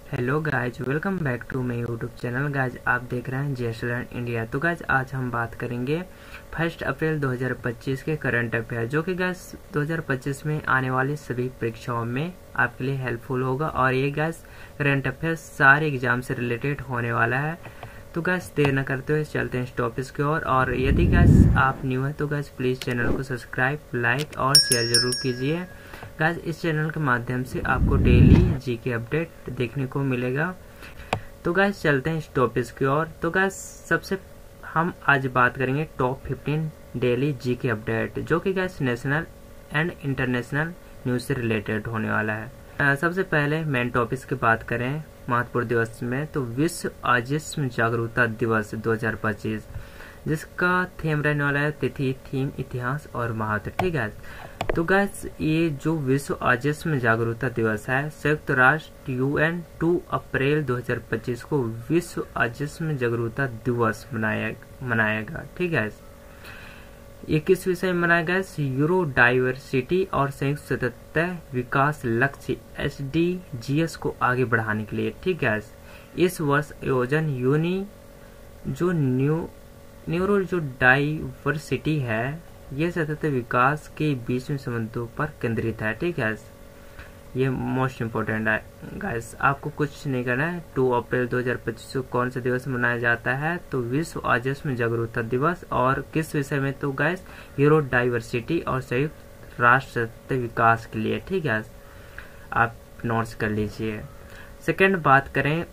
Hello guys, welcome back to my YouTube channel. Guys आप देख रहे हैं जीएस लर्न इंडिया। तो गाइज आज हम बात करेंगे 1 अप्रैल 2025 के करंट अफेयर, जो कि गाइज 2025 में आने वाली सभी परीक्षाओं में आपके लिए हेल्पफुल होगा। और ये गाइज करंट अफेयर सारे एग्जाम से रिलेटेड होने वाला है। तो गाइज देर न करते हुए चलते हैं इस टॉपिक की ओर। और यदि गाइज आप न्यू है तो गाइज प्लीज़ चैनल को सब्सक्राइब, लाइक और शेयर जरूर कीजिए। गाइज इस चैनल के माध्यम से आपको डेली जीके अपडेट देखने को मिलेगा। तो गाइज चलते हैं इस टॉपिक की ओर। तो गाइज सबसे हम आज बात करेंगे टॉप 15 डेली जीके अपडेट, जो कि guys national and international news से रिलेटेड होने वाला है। सबसे पहले मेन टॉपिक्स की बात करें महत्वपूर्ण दिवस में, तो विश्व ऑटिज्म जागरूकता दिवस 2025, जिसका थीम रहने वाला है तिथि, थीम, इतिहास और महत्व। ठीक है। तो गाइस ये जो विश्व ऑटिज्म जागरूकता दिवस है, संयुक्त राष्ट्र UN 2 अप्रैल 2025 को विश्व ऑटिज्म जागरूकता दिवस मनाएगा। ठीक है। ये किस विषय में मनाया गया? यूरो डाइवर्सिटी और संयुक्त सतत विकास लक्ष्य SDGs को आगे बढ़ाने के लिए। ठीक है। इस वर्ष आयोजन न्यूरो जो डाइवर्सिटी है, ये सतत विकास के बीच में संबंधों पर केंद्रित है। ठीक है। ये मोस्ट इम्पोर्टेंट है गाइस, आपको कुछ नहीं करना है। 2 अप्रैल 2025 को कौन सा दिवस मनाया जाता है? तो विश्व ऑटिज्म जागरूकता दिवस। और किस विषय में? तो गाइस यूरो डाइवर्सिटी और संयुक्त राष्ट्र सतत विकास के लिए। ठीक है, आप नोट्स कर लीजिए। सेकेंड बात करें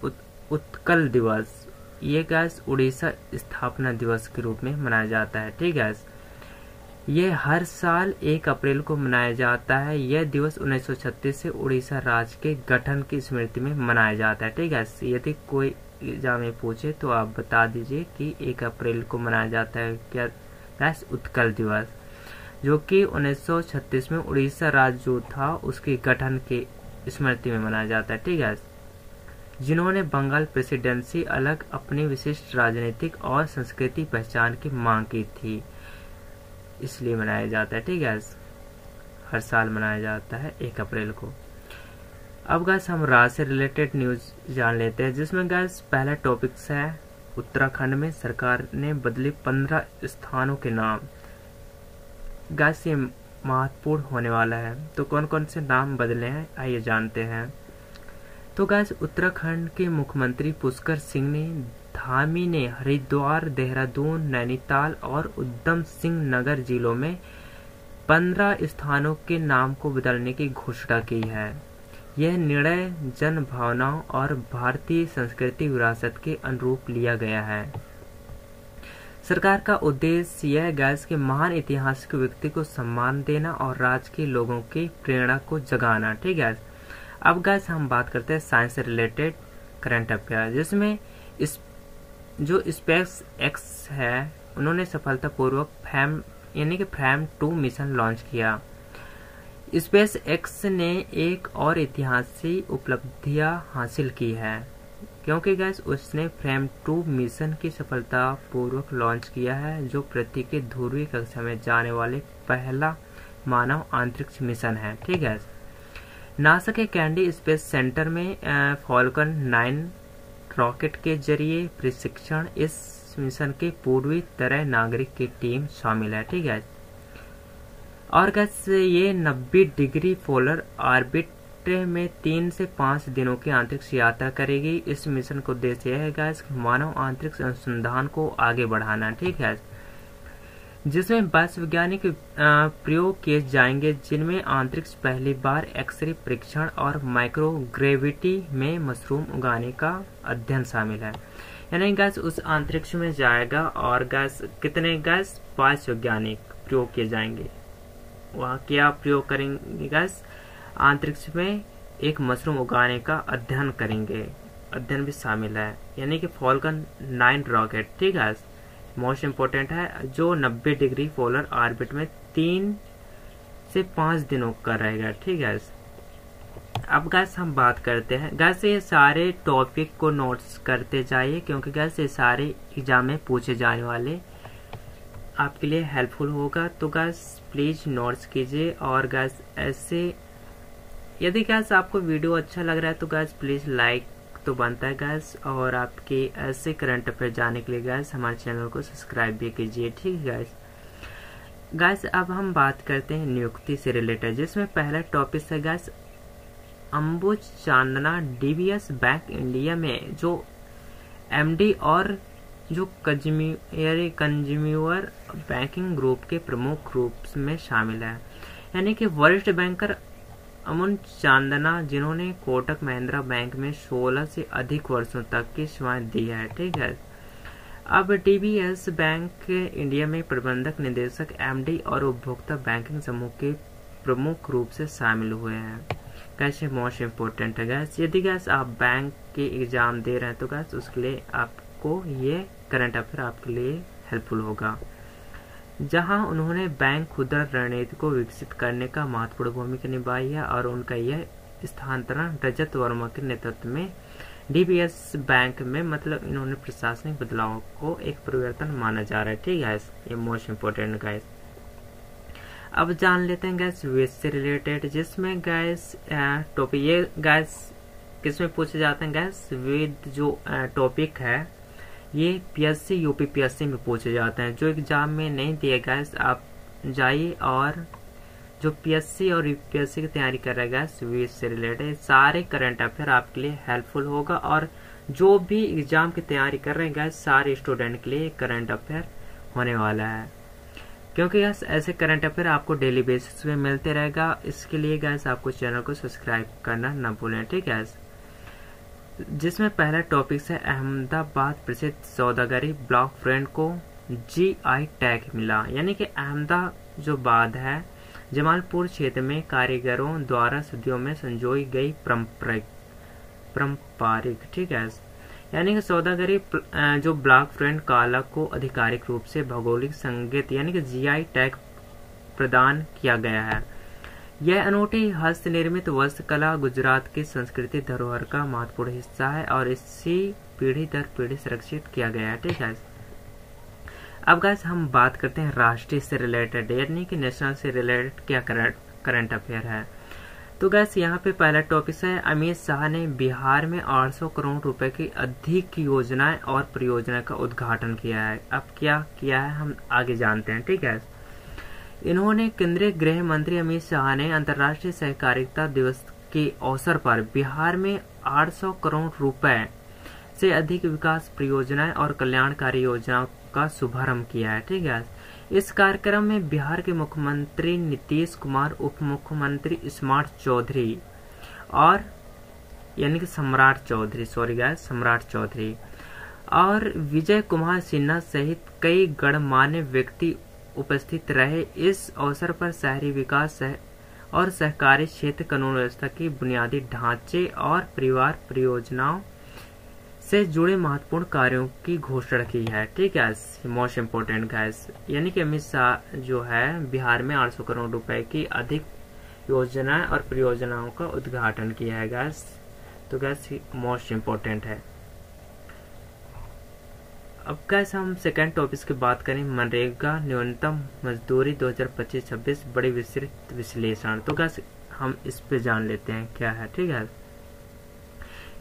उत्कल दिवस। ये गाइस उड़ीसा स्थापना दिवस के रूप में मनाया जाता है। ठीक है। ये हर साल 1 अप्रैल को मनाया जाता है। यह दिवस 1936 से उड़ीसा राज्य के गठन की स्मृति में मनाया जाता है। ठीक है। यदि कोई एग्जाम में पूछे तो आप बता दीजिए कि 1 अप्रैल को मनाया जाता है क्या? गैस उत्कल दिवस, जो कि 1936 में उड़ीसा राज्य जो था उसके गठन के स्मृति में मनाया जाता है। ठीक है। जिन्होंने बंगाल प्रेसिडेंसी अलग अपनी विशिष्ट राजनीतिक और संस्कृति पहचान की मांग की थी, इसलिए मनाया जाता है। ठीक है। हर साल मनाया जाता है 1 अप्रैल को। अब गाइस हम राज्य से रिलेटेड न्यूज जान लेते हैं, जिसमें गाइस पहला टॉपिक्स है उत्तराखंड में सरकार ने बदले 15 स्थानों के नाम। गाइस ये महत्वपूर्ण होने वाला है। तो कौन कौन से नाम बदले हैं आइए जानते हैं। तो गाइस उत्तराखंड के मुख्यमंत्री पुष्कर सिंह धामी ने हरिद्वार, देहरादून, नैनीताल और उधम सिंह नगर जिलों में 15 स्थानों के नाम को बदलने की घोषणा की है। यह निर्णय जन भावनाओं और भारतीय संस्कृति विरासत के अनुरूप लिया गया है। सरकार का उद्देश्य यह गैस के महान ऐतिहासिक व्यक्ति को सम्मान देना और राज्य के लोगों की प्रेरणा को जगाना। ठीक है। अब गैस हम बात करते हैं साइंस से रिलेटेड करंट अफेयर, जिसमें इस जो स्पेस एक्स है, उन्होंने सफलतापूर्वक फ्रैम 2 मिशन लॉन्च किया। स्पेस एक्स ने एक और ऐतिहासिक उपलब्धियां हासिल की है, क्योंकि गैस उसने फ्रैम 2 मिशन की सफलतापूर्वक लॉन्च किया है, जो पृथ्वी के ध्रुवीय कक्षा में जाने वाले पहला मानव अंतरिक्ष मिशन है। ठीक है। नासा के कैंडी स्पेस सेंटर में फॉल्कन 9 रॉकेट के जरिए प्रशिक्षण। इस मिशन के पूर्वी तरह नागरिक की टीम शामिल है। ठीक है। और गैस ये 90 डिग्री पोलर ऑर्बिट में 3 से 5 दिनों की अंतरिक्ष यात्रा करेगी। इस मिशन का उद्देश्य यह है गैस मानव अंतरिक्ष अनुसंधान को आगे बढ़ाना। ठीक है। जिसमें 22 वैज्ञानिक प्रयोग किए जाएंगे, जिनमें अंतरिक्ष पहली बार एक्सरे परीक्षण और माइक्रोग्रेविटी में मशरूम उगाने का अध्ययन शामिल है। यानी गैस उस अंतरिक्ष में जाएगा और गैस कितने 5 वैज्ञानिक प्रयोग किए जाएंगे। वह क्या प्रयोग करेंगे? गैस अंतरिक्ष में एक मशरूम उगाने का अध्ययन करेंगे, अध्ययन भी शामिल है, यानी कि फॉल्कन 9 रॉकेट। ठीक है, मोस्ट इम्पोर्टेंट है, जो 90 डिग्री पोलर ऑर्बिट में 3 से 5 दिनों का रहेगा। ठीक है। अब गैस हम बात करते हैं, गैस ये सारे टॉपिक को नोट्स करते जाइए, क्योंकि गैस ये सारे एग्जाम में पूछे जाने वाले आपके लिए हेल्पफुल होगा। तो गैस प्लीज नोट्स कीजिए। और गैस ऐसे यदि गैस आपको वीडियो अच्छा लग रहा है तो गैस प्लीज लाइक तो बनता है गैस, और आपके ऐसे करंट अफेयर जानने के लिए गैस हमारे चैनल को सब्सक्राइब भी कीजिए, ठीक है गैस। गैस अब हम बात करते हैं नियुक्ति से रिलेटेड, जिसमें पहला टॉपिक है गैस अंबुज चांदना डीबीएस बैंक इंडिया में जो एमडी और जो कंज्यूमर बैंकिंग ग्रुप के प्रमुख रूप में शामिल है, यानी कि वरिष्ठ बैंकर अमन चांदना, जिन्होंने कोटक महिंद्रा बैंक में 16 से अधिक वर्षों तक की सेवाएं दी है, ठीक है। अब डीबीएस बैंक इंडिया में प्रबंधक निदेशक एमडी और उपभोक्ता बैंकिंग समूह के प्रमुख रूप से शामिल हुए हैं। कैसे मोस्ट इम्पोर्टेंट है गैस, यदि गैस आप बैंक के एग्जाम दे रहे हैं तो गैस उसके लिए आपको ये करंट अफेयर आपके लिए हेल्पफुल होगा, जहां उन्होंने बैंक खुदरा रणनीति को विकसित करने का महत्वपूर्ण भूमिका निभाई है और उनका यह स्थानांतरण रजत वर्मा के नेतृत्व में डीबीएस बैंक में मतलब इन्होंने प्रशासनिक बदलाव को एक परिवर्तन माना जा रहा है, ठीक है। ये मोस्ट इम्पोर्टेंट गैस। अब जान लेते हैं गैस वेद से रिलेटेड, जिसमें गैस टॉपिक ये गैस किसमें पूछे जाते हैं गैस, वेद जो टॉपिक है ये पीएससी यूपी पीएससी में पूछे जाते हैं। जो एग्जाम में नहीं दिए गैस आप जाइए और जो पीएससी और यूपीएससी की तैयारी कर रहे गैस वेद से रिलेटेड सारे करंट अफेयर आपके लिए हेल्पफुल होगा, और जो भी एग्जाम की तैयारी कर रहे हैं गैस सारे स्टूडेंट के लिए करंट अफेयर होने वाला है, क्योंकि गैस ऐसे करंट अफेयर आपको डेली बेसिस पे मिलते रहेगा। इसके लिए गैस आपको चैनल को सब्सक्राइब करना ना भूलें, ठीक है। जिसमें पहला टॉपिक है अहमदाबाद प्रसिद्ध सौदागरी ब्लॉक फ्रेंड को जीआई टैग मिला, यानी कि अहमदाबाद है जमालपुर क्षेत्र में कारीगरों द्वारा सदियों में संजोई गई पारंपरिक, ठीक है, यानी कि सौदागरी जो ब्लॉक फ्रेंड काला को आधिकारिक रूप से भौगोलिक संकेत यानी कि जीआई टैग प्रदान किया गया है। यह अनूठी हस्त निर्मित वस्त्रकला गुजरात की संस्कृति धरोहर का महत्वपूर्ण हिस्सा है और इसी पीढ़ी दर पीढ़ी संरक्षित किया गया है, ठीक है। अब गाइस हम बात करते हैं राष्ट्रीय से रिलेटेड यानी कि नेशनल से रिलेटेड क्या करंट अफेयर है। तो गैस यहाँ पे पहला टॉपिक है अमित शाह ने बिहार में 800 करोड़ रुपए की अधिक योजनाएं और परियोजना का उद्घाटन किया है। अब क्या किया है हम आगे जानते हैं, ठीक है। इन्होंने केंद्रीय गृह मंत्री अमित शाह ने अंतर्राष्ट्रीय सहकारिता दिवस के अवसर पर बिहार में 800 करोड़ रुपए से अधिक विकास परियोजनाएं और कल्याणकारी योजनाओं का शुभारंभ किया है, ठीक है। इस कार्यक्रम में बिहार के मुख्यमंत्री नीतीश कुमार, उप मुख्यमंत्री स्मार्ट चौधरी और यानी कि सम्राट चौधरी और विजय कुमार सिन्हा सहित कई गणमान्य व्यक्ति उपस्थित रहे। इस अवसर पर शहरी विकास और सहकारी क्षेत्र कानून व्यवस्था की बुनियादी ढांचे और परिवार परियोजनाओं से जुड़े महत्वपूर्ण कार्यों की घोषणा की है, ठीक है। मोस्ट इम्पोर्टेंट गैस, यानी कि अमित शाह जो है बिहार में 800 करोड़ रुपए की अधिक योजनाएं और परियोजनाओं का उद्घाटन किया है गैस, तो गैस मोस्ट इम्पोर्टेंट है। अब गैस हम सेकंड टॉपिक की बात करें मनरेगा न्यूनतम मजदूरी 2025-26 बड़ी विस्तृत विश्लेषण। तो गैस हम इस पे जान लेते हैं क्या है, ठीक है।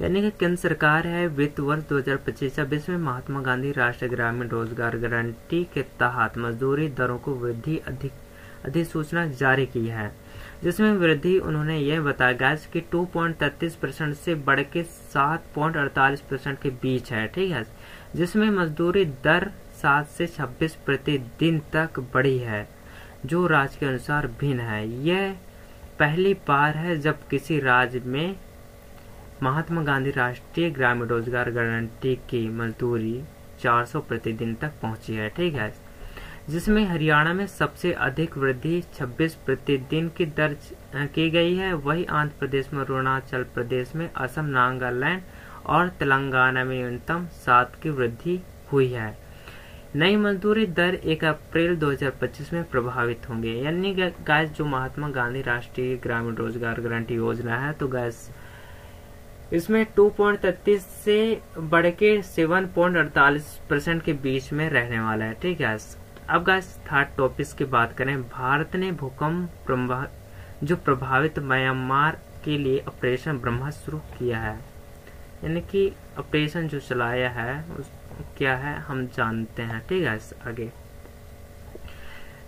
यानी कि केंद्र सरकार है वित्त वर्ष 2025-26 में महात्मा गांधी राष्ट्रीय ग्रामीण रोजगार गारंटी के तहत मजदूरी दरों को वृद्धि अधिसूचना जारी की है, जिसमें वृद्धि उन्होंने यह बताया गैस कि 2.33% से बढ़ के 7.48% के बीच है, ठीक है, जिसमें मजदूरी दर 7 से 26 प्रतिदिन तक बढ़ी है, जो राज्य के अनुसार भिन्न है। यह पहली बार है जब किसी राज्य में महात्मा गांधी राष्ट्रीय ग्रामीण रोजगार गारंटी की मजदूरी 400 प्रतिदिन तक पहुंची है, ठीक है, जिसमें हरियाणा में सबसे अधिक वृद्धि 26 प्रतिदिन की दर्ज की गई है। वहीं आंध्र प्रदेश में, अरुणाचल प्रदेश में, असम, नागालैंड और तेलंगाना में न्यूनतम 7 की वृद्धि हुई है। नई मजदूरी दर 1 अप्रैल 2025 में प्रभावित होंगे, यानी गैस जो महात्मा गांधी राष्ट्रीय ग्रामीण रोजगार गारंटी योजना है, तो गैस इसमें 2.33 से बढ़ के 7.48% के बीच में रहने वाला है, ठीक है। अब गैस थर्ड टॉपिक की बात करें, भारत ने भूकंप जो प्रभावित म्यांमार के लिए ऑपरेशन ब्रह्मोस शुरू किया है, यानी कि ऑपरेशन जो चलाया है उस क्या है हम जानते हैं। ठीक है आगे,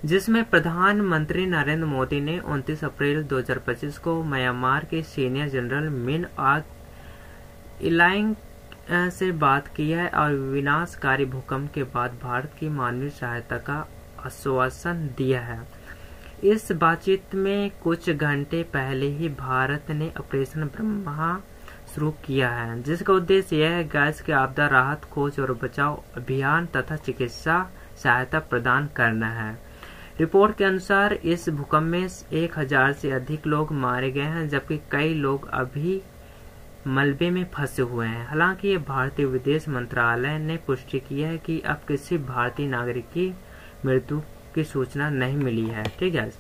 जिसमें प्रधानमंत्री नरेंद्र मोदी ने 29 अप्रैल 2025 को म्यांमार के सीनियर जनरल मिन आंग इलाइंग से बात की है और विनाशकारी भूकंप के बाद भारत की मानवीय सहायता का आश्वासन दिया है। इस बातचीत में कुछ घंटे पहले ही भारत ने ऑपरेशन ब्रह्मा शुरू किया है, जिसका उद्देश्य यह है गैस के आपदा राहत, खोज और बचाव अभियान तथा चिकित्सा सहायता प्रदान करना है। रिपोर्ट के अनुसार इस भूकंप में 1000 से अधिक लोग मारे गए हैं, जबकि कई लोग अभी मलबे में फंसे हुए हैं। हालांकि ये भारतीय विदेश मंत्रालय ने पुष्टि की है कि अब किसी भारतीय नागरिक की मृत्यु की सूचना नहीं मिली है। ठीक है,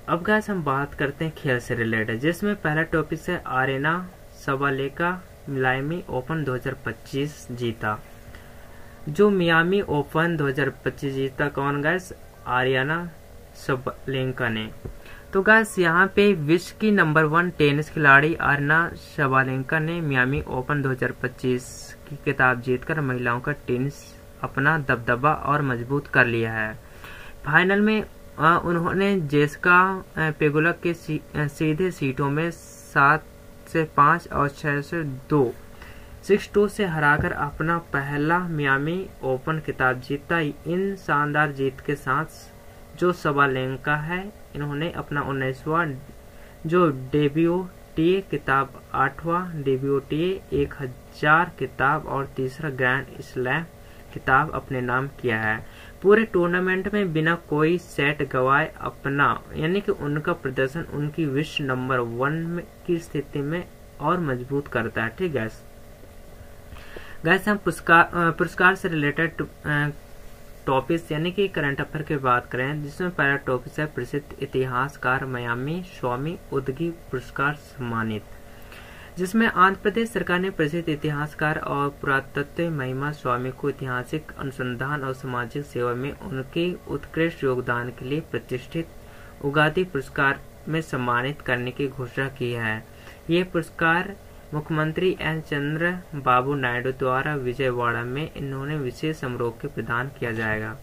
अब गाइस हम बात करते हैं खेल से रिलेटेड, जिसमें पहला टॉपिक है आरेना सबालेंका मियामी ओपन 2025 जीता। जो मियामी ओपन 2025 जीता कौन गाइस? आरियाना सबालेंका ने। तो गाइस यहाँ पे विश्व की नंबर 1 टेनिस खिलाड़ी आरियाना सबालेंका ने मियामी ओपन 2025 की खिताब जीतकर महिलाओं का टेनिस अपना दबदबा और मजबूत कर लिया है। फाइनल में उन्होंने जेसिका पेगुलक के सीधे सीटों में 7-5 और 6-2 6-2 से हराकर अपना पहला मियामी ओपन खिताब जीता। इन शानदार जीत के साथ जो सबालेंका है, इन्होंने अपना 19वां जो WTA खिताब, 8वां WTA 1000 खिताब और तीसरा ग्रैंड स्लैम खिताब अपने नाम किया है। पूरे टूर्नामेंट में बिना कोई सेट गवाए अपना यानी कि उनका प्रदर्शन उनकी विश्व नंबर 1 की स्थिति में और मजबूत करता है। ठीक है गाइस, हम पुरस्कार से रिलेटेड टॉपिक्स यानी कि करंट अफेयर की बात करें, जिसमें पहला टॉपिक है प्रसिद्ध इतिहासकार मियामी स्वामी उदगी पुरस्कार सम्मानित, जिसमें आंध्र प्रदेश सरकार ने प्रसिद्ध इतिहासकार और पुरातत्व महिमा स्वामी को ऐतिहासिक अनुसंधान और सामाजिक सेवा में उनके उत्कृष्ट योगदान के लिए प्रतिष्ठित उगादी पुरस्कार में सम्मानित करने की घोषणा की है। ये पुरस्कार मुख्यमंत्री एन चंद्र बाबू नायडू द्वारा विजयवाड़ा में इन्होंने विशेष समारोह के प्रदान किया जाएगा।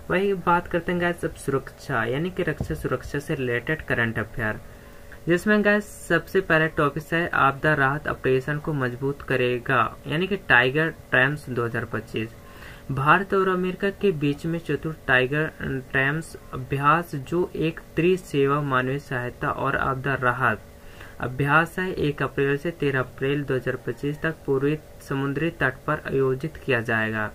वही बात करते हैं गाइस अब सुरक्षा यानी कि रक्षा सुरक्षा से रिलेटेड करंट अफेयर, जिसमें गाइस सबसे पहला टॉपिक है आपदा राहत ऑपरेशन को मजबूत करेगा यानी कि टाइगर ट्रैम्स 2025। भारत और अमेरिका के बीच में चतुर्थ टाइगर ट्रैम्स अभ्यास जो एक त्रिसेवा मानवीय सहायता और आपदा राहत अभ्यास है 1 अप्रैल से 13 अप्रैल 2025 तक पूर्वी समुद्री तट पर आयोजित किया जाएगा।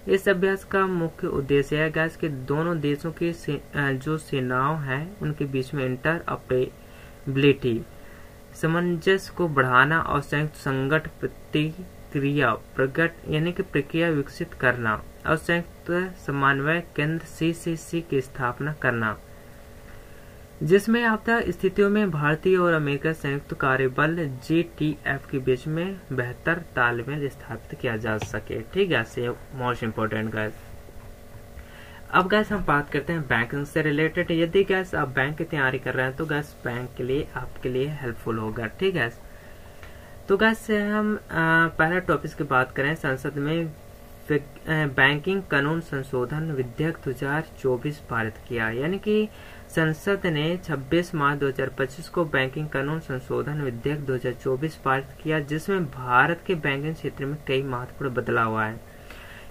इस अभ्यास का मुख्य उद्देश्य है गैस के दोनों देशों की जो सेनाओं हैं उनके बीच में इंटरऑपरेबिलिटी सामंजस्य को बढ़ाना और संयुक्त संगठ प्रतिक्रिया प्रगट यानी कि प्रक्रिया विकसित करना और संयुक्त समन्वय केंद्र CCC की स्थापना करना, जिसमें आपदा स्थितियों में भारतीय और अमेरिका संयुक्त कार्यबल GTF के बीच में बेहतर तालमेल स्थापित किया जा सके। ठीक है, से मोस्ट इम्पोर्टेंट गैस। अब गैस हम बात करते हैं बैंकिंग से रिलेटेड। यदि गैस आप बैंक की तैयारी कर रहे हैं तो गैस बैंक के लिए आपके लिए हेल्पफुल होगा। ठीक है, तो गैस हम पहला टॉपिक की बात करें, संसद में बैंकिंग कानून संशोधन विधेयक 2024 पारित किया, यानी कि संसद ने 26 मार्च 2025 को बैंकिंग कानून संशोधन विधेयक 2024 पारित किया, जिसमें भारत के बैंकिंग क्षेत्र में कई महत्वपूर्ण बदलाव आए।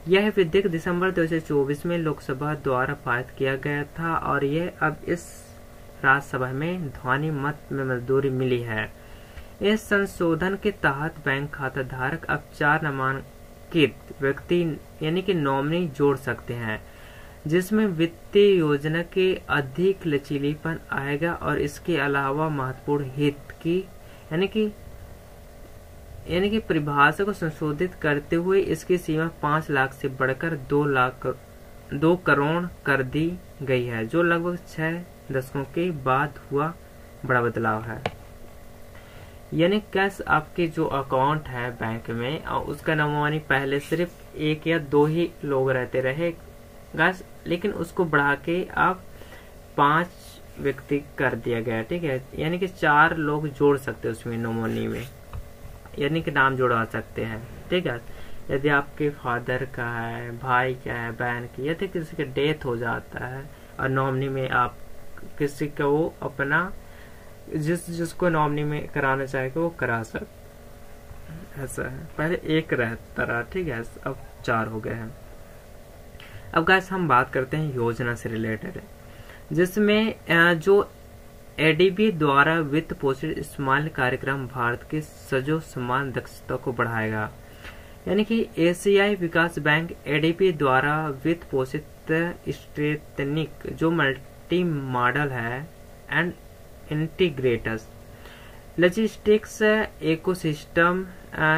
यह विधेयक दिसंबर 2024 में लोकसभा द्वारा पारित किया गया था और यह अब इस राज्यसभा में ध्वनि मत में मंजूरी मिली है। इस संशोधन के तहत बैंक खाता धारक अब 4 नामांकित व्यक्ति यानी कि नॉमिनी जोड़ सकते हैं, जिसमें वित्तीय योजना के अधिक लचीलीपन आएगा और इसके अलावा महत्वपूर्ण हित की यानी कि परिभाषा को संशोधित करते हुए इसकी सीमा 5 लाख से बढ़कर 2 करोड़ कर दी गई है, जो लगभग 6 दशकों के बाद हुआ बड़ा बदलाव है। यानी कैश आपके जो अकाउंट है बैंक में और उसका नमूनी पहले सिर्फ 1 या 2 ही लोग रहते रहे, लेकिन उसको बढ़ा के आप 5 व्यक्ति कर दिया गया, ठीक है। यानी कि 4 लोग जोड़ सकते हैं उसमें नॉमिनी में, यानी कि नाम जोड़ा सकते हैं, ठीक है। यदि आपके फादर का है, भाई का है, बहन की, यदि किसी का डेथ हो जाता है और नॉमिनी में आप किसी को अपना जिसको नॉमिनी में कराना चाहेगा वो करा सकते, ऐसा है। पहले 1 रहता रहा, ठीक है, अब 4 हो गए हैं। अब गाइस हम बात करते हैं योजना से रिलेटेड है, जिसमें जो एडीबी द्वारा वित्त पोषित स्माइल कार्यक्रम भारत की सजो समान दक्षता को बढ़ाएगा। यानी कि एशियाई विकास बैंक एडीबी द्वारा वित्त पोषित स्ट्रेटनिक जो मल्टी मॉडल है एंड इंटीग्रेटस लॉजिस्टिक्स इकोसिस्टम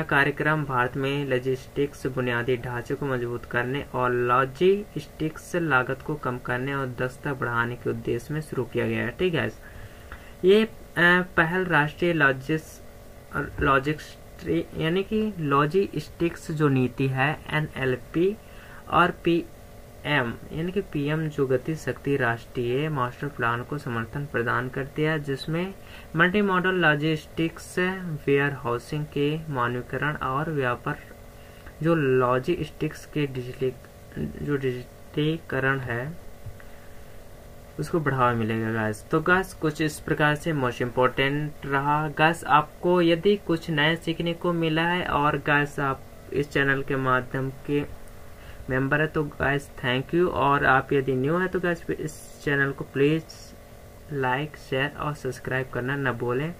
कार्यक्रम भारत में लॉजिस्टिक्स बुनियादी ढांचे को मजबूत करने और लॉजिस्टिक्स लागत को कम करने और दक्षता बढ़ाने के उद्देश्य में शुरू किया गया है, ठीक है। ये पहल राष्ट्रीय यानी कि लॉजिस्टिक्स जो नीति है एनएलपी और पीएम यानी कि पीएम जो गति शक्ति राष्ट्रीय मास्टर प्लान को समर्थन प्रदान करती है, जिसमें multimodal logistics warehousing के मानकीकरण और व्यापार जो लॉजिस्टिक्स के डिजिटलीकरण है उसको बढ़ावा मिलेगा गाइस। तो गाइस कुछ इस प्रकार से मोस्ट इम्पोर्टेंट रहा गाइस। आपको यदि कुछ नया सीखने को मिला है और गाइस आप इस चैनल के माध्यम के मेंबर है तो गाइस थैंक यू, और आप यदि न्यू है तो गाइस इस चैनल को प्लीज लाइक शेयर और सब्सक्राइब करना न भूलें,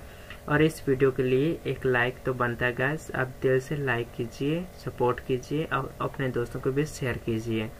और इस वीडियो के लिए एक लाइक तो बनता है गाइस। आप दिल से लाइक कीजिए, सपोर्ट कीजिए और अपने दोस्तों को भी शेयर कीजिए।